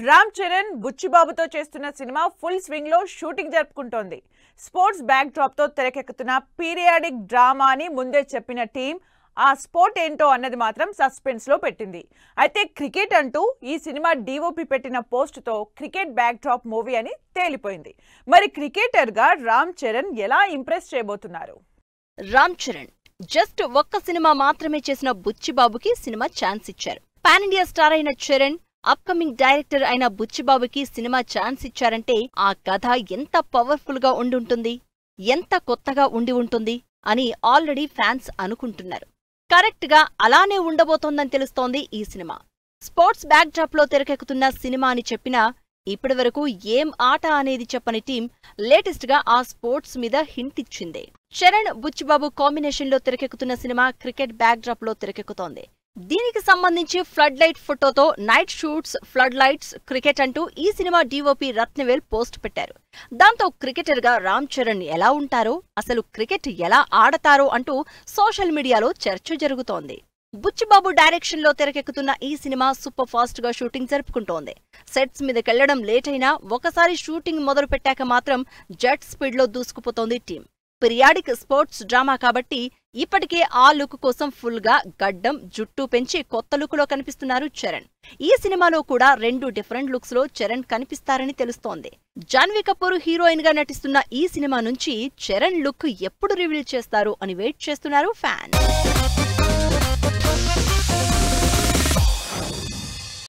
రామ్ చరణ్ బుచ్చిబాబుతో చేస్తున్న cinema full swing లో shooting జరుపుకుంటోంది. Sports back drop తో తెరకెక్కుతున్న పీరియాడిక్ డ్రామా అని ముందే చెప్పిన టీం ఆ స్పోర్ట్ ఏంటో అన్నది మాత్రం సస్పెన్స్ లో పెట్టింది. అయితే క్రికెట్ అంటూ ఈ సినిమా డీఓపీ పెట్టిన పోస్ట్ తో క్రికెట్ బ్యాక్ డ్రాప్ మూవీ అని తేలిపోయింది. మరి క్రికెటర్ గా రామ్ చరణ్ ఎలా ఇంప్రెస్ చేయబోతున్నారు? రామ్ చరణ్ జస్ట్ ఒక్క సినిమా మాత్రమే చేసిన బుచ్చిబాబుకి సినిమా ఛాన్స్ ఇచ్చారు. పాన్ ఇండియా స్టార్ అయిన చరణ్ అప్కమింగ్ డైరెక్టర్ అయిన బుచ్చిబాబుకి సినిమా ఛాన్స్ ఇచ్చారంటే ఆ కథ ఎంత పవర్ఫుల్ గా ఉండుంటుంది, ఎంత కొత్తగా ఉండి ఉంటుంది అని ఆల్రెడీ ఫ్యాన్స్ అనుకుంటున్నారు. కరెక్ట్ గా అలానే ఉండబోతోందని తెలుస్తోంది ఈ సినిమా. స్పోర్ట్స్ బ్యాక్ డ్రాప్ లో తెరకెక్కుతున్న సినిమా అని చెప్పినా ఇప్పటివరకు ఏం ఆట అనేది చెప్పని టీం లేటెస్ట్ గా ఆ స్పోర్ట్స్ మీద హింట్ ఇచ్చింది. చరణ్ బుచ్చిబాబు కాంబినేషన్ లో తెరకెక్కుతున్న సినిమా క్రికెట్ బ్యాక్ డ్రాప్ లో తెరకెక్కుతోంది. దీనికి సంబంధించి ఫ్లడ్ లైట్ ఫోటోతో night shoots, flood lights, cricket అంటూ ఈ సినిమా డీఓపీ రత్నవేల్ పోస్ట్ పెట్టారు. దాంతో క్రికెటర్ గా రామ్ చరణ్ ఎలా ఉంటారో, అసలు క్రికెట్ ఎలా ఆడతారో అంటూ సోషల్ మీడియాలో చర్చ జరుగుతోంది. బుచ్చిబాబు డైరెక్షన్ లో తెరకెక్కుతున్న ఈ సినిమా సూపర్ ఫాస్ట్ గా షూటింగ్ జరుపుకుంటోంది. సెట్స్ మీదకెళ్లడం లేట్ అయినా ఒకసారి షూటింగ్ మొదలు పెట్టాక మాత్రం జెట్ స్పీడ్ లో దూసుకుపోతోంది టీం. పీరియాడిక్ స్పోర్ట్స్ డ్రామా కాబట్టి ఇప్పటికే ఆ లుక్ కోసం ఫుల్ గా గడ్డం, జుట్టు పెంచి కొత్త లుక్ లో కనిపిస్తున్నారు చరణ్. ఈ సినిమాలో కూడా 2 డిఫరెంట్ లుక్స్ లో చరణ్ కనిపిస్తారని తెలుస్తోంది. జాన్వీ కపూర్ హీరోయిన్ గా నటిస్తున్న ఈ సినిమా నుంచి చరణ్ లుక్ ఎప్పుడు రివీల్ చేస్తారు అని వెయిట్ చేస్తున్నారు ఫ్యాన్స్.